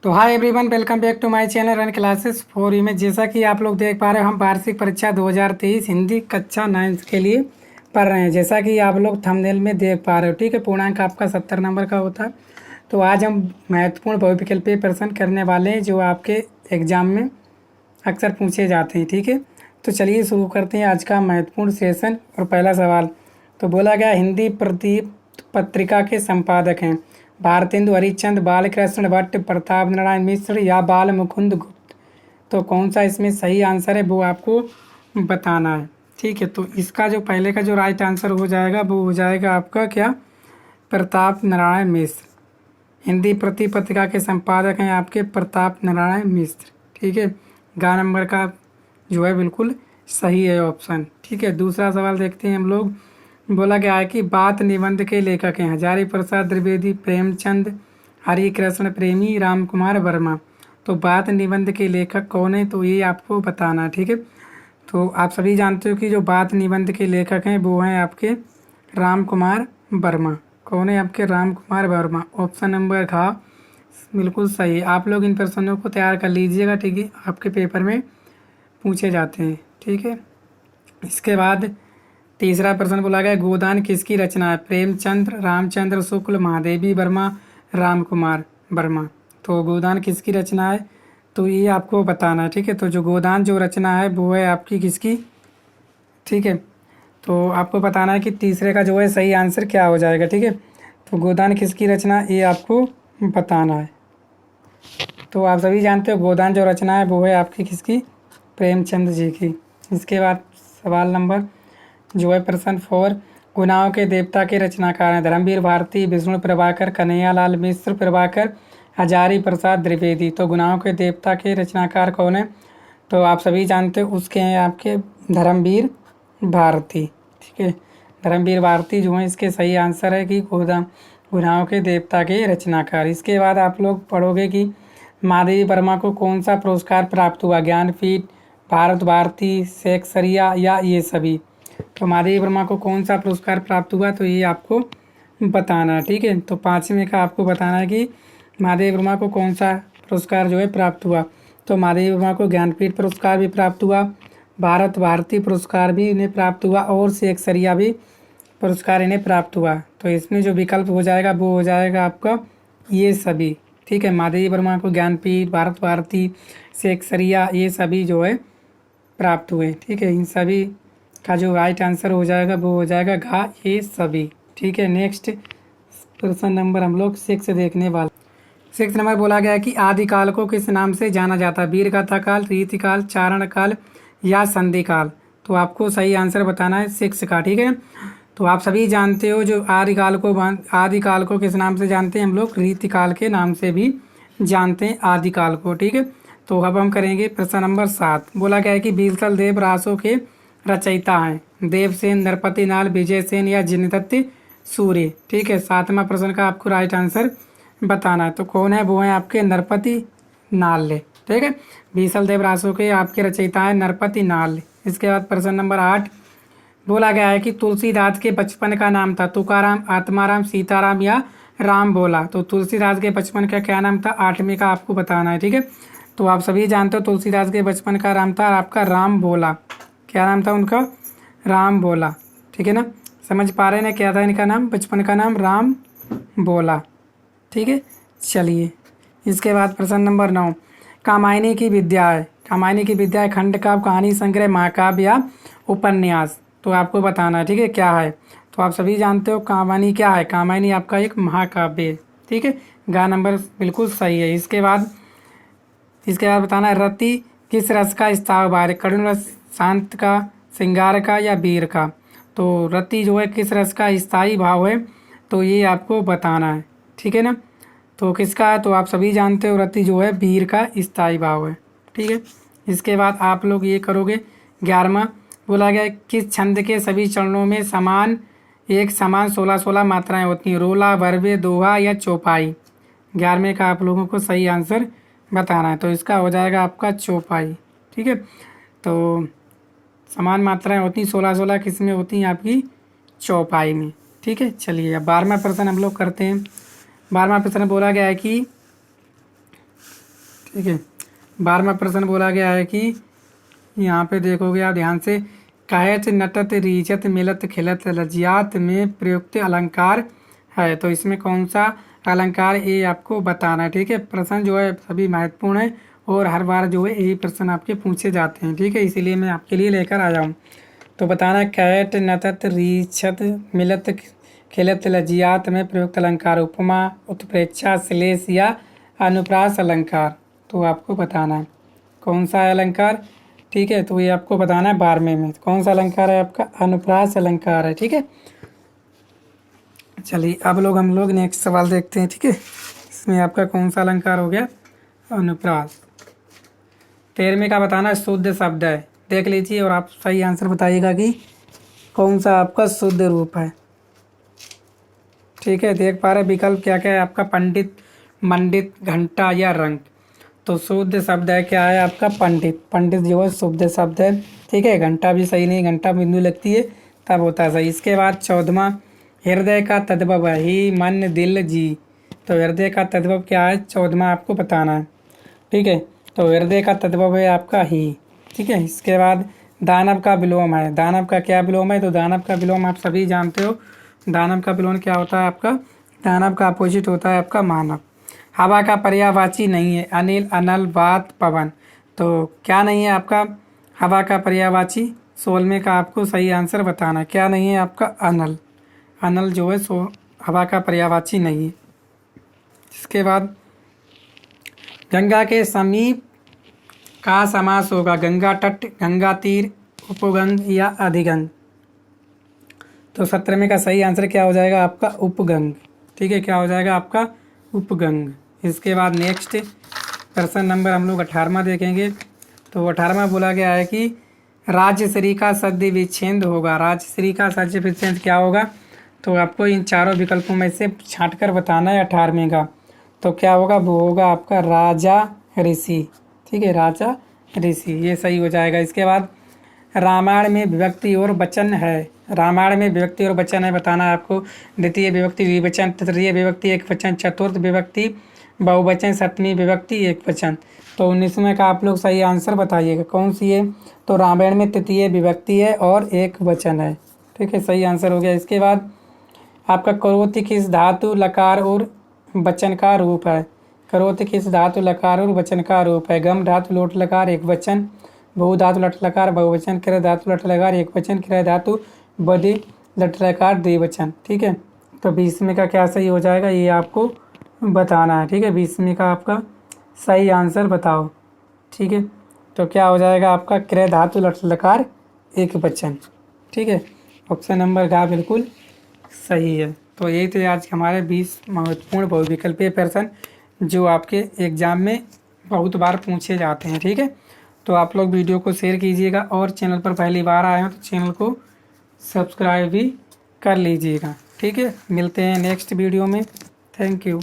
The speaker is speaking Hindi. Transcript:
तो hi everyone, welcome back to my channel run classes for you में। जैसा कि आप लोग देख पा रहे हो, हम वार्षिक परीक्षा 2023 हिंदी कक्षा 9 के लिए पढ़ रहे हैं। जैसा कि आप लोग थंबनेल में देख पा रहे हो, ठीक है। पूर्णांक आपका 70 नंबर का होता है। तो आज हम महत्वपूर्ण बहुविकल्पीय प्रश्न करने वाले हैं जो आपके एग्जाम में अक्सर पूछे जाते हैं, ठीक है। तो चलिए शुरू करते हैं आज का महत्वपूर्ण सेशन। और पहला सवाल तो बोला गया, हिंदी प्रदीप पत्रिका के संपादक हैं भारतेंदु हरिश्चंद्र, बालकृष्ण भट्ट, प्रताप नारायण मिश्र या बाल मुकुंद गुप्त। तो कौन सा इसमें सही आंसर है वो आपको बताना है, ठीक है। तो इसका जो पहले का जो राइट आंसर हो जाएगा वो हो जाएगा आपका क्या, प्रताप नारायण मिश्र। हिंदी प्रति पत्रिका के संपादक हैं आपके प्रताप नारायण मिश्र, ठीक है। गा नंबर का जो है बिल्कुल सही है ऑप्शन, ठीक है। दूसरा सवाल देखते हैं हम लोग। बोला गया है कि बात निबंध के लेखक हैं हजारी प्रसाद द्विवेदी, प्रेमचंद, हरिकृष्ण प्रेमी, राम कुमार वर्मा। तो बात निबंध के लेखक कौन है, तो ये आपको बताना है, ठीक है। तो आप सभी जानते हो कि जो बात निबंध के लेखक हैं वो हैं आपके राम कुमार वर्मा। कौन है आपके, राम कुमार वर्मा। ऑप्शन नंबर घ बिल्कुल सही है। आप लोग इन प्रश्नों को तैयार कर लीजिएगा, ठीक है। आपके पेपर में पूछे जाते हैं, ठीक है। इसके बाद तीसरा प्रश्न बोला गया, गोदान किसकी रचना है, प्रेमचंद्र, रामचंद्र शुक्ल, महादेवी वर्मा, राम कुमार वर्मा। तो गोदान किसकी रचना है, तो ये आपको बताना है, ठीक है। तो जो गोदान जो रचना है वो है आपकी किसकी, ठीक है। तो आपको बताना है कि तीसरे का जो है सही आंसर क्या हो जाएगा, ठीक है। तो गोदान किसकी रचना ये आपको बताना है। तो आप सभी जानते हो गोदान जो रचना है वो है आपकी किसकी, प्रेमचंद जी की। इसके बाद सवाल नंबर जो है प्रश्न 4, गुनाहों के देवता के रचनाकार हैं धर्मवीर भारती, विष्णु प्रभाकर, कन्हैयालाल मिश्र प्रभाकर, हजारी प्रसाद द्विवेदी। तो गुनाहों के देवता के रचनाकार कौन है, तो आप सभी जानते हो उसके हैं आपके धर्मवीर भारती, ठीक है। धर्मवीर भारती जो है इसके सही आंसर है कि गुनाहों के देवता के रचनाकार। इसके बाद आप लोग पढ़ोगे कि महादेवी वर्मा को कौन सा पुरस्कार प्राप्त हुआ, ज्ञानपीठ, भारत भारती, शेक्सपियर या ये सभी। तो महादेवी वर्मा को कौन सा पुरस्कार प्राप्त हुआ, तो ये आपको बताना है, ठीक है। तो पाँचवें का आपको बताना है कि महादेवी वर्मा को कौन सा पुरस्कार जो है प्राप्त हुआ। तो महादेवी वर्मा को ज्ञानपीठ पुरस्कार भी प्राप्त हुआ, भारत भारती पुरस्कार भी इन्हें प्राप्त हुआ और शेक्सपियर भी पुरस्कार इन्हें प्राप्त हुआ। तो इसमें जो विकल्प हो जाएगा वो हो जाएगा आपका ये सभी, ठीक है। महादेवी वर्मा को ज्ञानपीठ, भारत भारती, शेक्सपियर ये सभी जो है प्राप्त हुए, ठीक है। इन सभी का जो राइट आंसर हो जाएगा वो हो जाएगा घा ये सभी, ठीक है। नेक्स्ट प्रश्न नंबर हम लोग 6 देखने वाले। 6 नंबर बोला गया है कि आदिकाल को किस नाम से जाना जाता है, वीरगाथा काल, रीतिकाल, चारण काल या संधि काल। तो आपको सही आंसर बताना है 6 का, ठीक है। तो आप सभी जानते हो जो आदिकाल को किस नाम से जानते हैं हम लोग, रीतिकाल के नाम से भी जानते हैं आदिकाल को, ठीक है। तो अब हम करेंगे प्रश्न नंबर 7। बोला गया है कि बीरबल देव रासों के रचयिता हैं देवसेन, नरपति नाल, विजय सेन या जिनदत्त सूर्य, ठीक है। 7वां प्रश्न का आपको राइट आंसर बताना है। तो कौन है, वो है आपके नरपति नाल, ठीक है। बीरबल देव रासों के आपके रचयिता है नरपति नाल। इसके बाद प्रश्न नंबर 8 बोला गया है कि तुलसीदास के बचपन का नाम था तुकाराम, आत्माराम, सीताराम या राम भोला। तो तुलसीदास के बचपन का क्या नाम था, 8वें का आपको बताना है, ठीक है। तो आप सभी जानते हो तुलसीदास के बचपन का नाम था आपका राम भोला। क्या नाम था उनका, राम भोला, ठीक है ना। समझ पा रहे हैं ना, क्या था इनका नाम, बचपन का नाम राम भोला, ठीक है। चलिए इसके बाद प्रश्न नंबर 9, कामायनी की विद्या है, कामायनी की विद्या है खंड काव्य, कहानी संग्रह, महाकाव्य या उपन्यास। तो आपको बताना है, ठीक है, क्या है। तो आप सभी जानते हो कामायनी क्या है, कामायनी आपका एक महाकाव्य है, ठीक है। गा नंबर बिल्कुल सही है। इसके बाद बताना है रति किस रस का स्थाव भाव है, करुण रस, शांत का, श्रृंगार का या वीर का। तो रति जो है किस रस का स्थायी भाव है, तो ये आपको बताना है, ठीक है ना। तो किसका है, तो आप सभी जानते हो रति जो है वीर का स्थायी भाव है, ठीक है। इसके बाद आप लोग ये करोगे 11वां बोला गया किस छंद के सभी चरणों में समान 16 मात्राएं होती हैं, रोला, बरवे, दोहा या चौपाई। 11वें का आप लोगों को सही आंसर बताना है। तो इसका हो जाएगा आपका चौपाई, ठीक है। तो समान मात्राएं होती 16 किस में होती हैं आपकी चौपाई में, ठीक है। चलिए अब 12वां प्रश्न हम लोग करते हैं। 12वां प्रश्न बोला गया है कि ठीक है। 12वां प्रश्न बोला गया है कि यहाँ पे देखोगे आप ध्यान से, कहत नटत रीचत मिलत खिलत लज्जात में प्रयुक्त अलंकार है, तो इसमें कौन सा अलंकार ये आपको बताना है। ठीक है, प्रश्न जो है सभी महत्वपूर्ण है और हर बार जो है यही प्रश्न आपके पूछे जाते हैं। ठीक है, इसीलिए मैं आपके लिए लेकर आया हूँ। तो बताना, कैट नतत रीछत मिलत खिलत लज्जियात में प्रयुक्त अलंकार, उपमा, उत्प्रेक्षा, श्लेष या अनुप्रास अलंकार। तो आपको बताना है कौन सा है अलंकार। ठीक है, तो ये आपको बताना है 12वें में कौन सा अलंकार है आपका, अनुप्रास अलंकार है। ठीक है, चलिए अब हम लोग नेक्स्ट सवाल देखते हैं। ठीक है, इसमें आपका कौन सा अलंकार हो गया, अनुप्रास। 13वें का बताना है शुद्ध शब्द है, देख लीजिए और आप सही आंसर बताइएगा कि कौन सा आपका शुद्ध रूप है। ठीक है, देख पा रहे विकल्प क्या क्या है आपका, पंडित, मंडित, घंटा या रंग। तो शुद्ध शब्द है क्या है आपका, पंडित। पंडित जो है शुद्ध शब्द है। ठीक है, घंटा भी सही नहीं, घंटा बिंदु लगती है तब होता है सही। इसके बाद 14वां, हृदय का तद्भव है, ही मन दिल जी। तो हृदय का तद्भव क्या है, 14वां आपको बताना है। ठीक है, तो हृदय का तद्भव है आपका ही। ठीक है, इसके बाद दानव का विलोम है, दानव का क्या विलोम है, तो दानव का विलोम आप सभी जानते हो। दानव का विलोम क्या होता है आपका, दानव का अपोजिट होता है आपका मानव। हवा का पर्यायवाची नहीं है, अनिल, अनल, वात, पवन। तो क्या नहीं है आपका हवा का पर्यायवाची, 16वें का आपको सही आंसर बताना है। क्या नहीं है आपका, अनल। अनल जो है सो हवा का पर्यायवाची नहीं है। इसके बाद गंगा के समीप का समास होगा, गंगा तट, गंगा तीर, उपगंग या अधिगंग। तो 17वें का सही आंसर क्या हो जाएगा आपका, उपगंग। ठीक है, क्या हो जाएगा आपका, उपगंग। इसके बाद नेक्स्ट प्रश्न नंबर हम लोग 18वां देखेंगे। तो 18वां बोला गया है कि राजश्री का सद्य विच्छेद होगा, राजश्री का सद्य विच्छेद क्या होगा। तो आपको इन चारों विकल्पों में से छांट कर बताना है 18वें का। तो क्या होगा, वो होगा आपका राजा ऋषि। ठीक है, राजा ऋषि, ये सही हो जाएगा। इसके बाद रामायण में विभक्ति और वचन है, रामायण में विभक्ति और वचन है, बताना है आपको। द्वितीय विभक्ति द्विवचन, तृतीय विभक्ति एक वचन, चतुर्थ विभक्ति बहुवचन, सप्तमी विभक्ति एक वचन। तो 19वें का आप लोग सही आंसर बताइएगा कौन सी है। तो रामायण में तृतीय विभक्ति है और एक वचन है। ठीक है, सही आंसर हो गया। इसके बाद आपका करोति किस धातु लकार और वचन का रूप है, करोति किस धातु लकार और वचन का रूप है। गम धातु लोट लकार एक वचन, बहु धातु लट लकार बहुवचन, क्रिया धातु लट लकार एक वचन, क्रिया धातु बदे लट लकार द्विवचन। ठीक है, तो 20वें का क्या सही हो जाएगा ये आपको बताना है। ठीक है, 20वें का आपका सही आंसर बताओ। ठीक है, तो क्या हो जाएगा आपका, क्रिया धातु लट लकार एक वचन। ठीक है, ऑप्शन नंबर का बिल्कुल सही है। तो यही थे आज हमारे 20 महत्वपूर्ण बहुविकल्पीय प्रश्न जो आपके एग्जाम में बहुत बार पूछे जाते हैं। ठीक है, तो आप लोग वीडियो को शेयर कीजिएगा और चैनल पर पहली बार आए हो तो चैनल को सब्सक्राइब भी कर लीजिएगा। ठीक है, मिलते हैं नेक्स्ट वीडियो में। Thank you.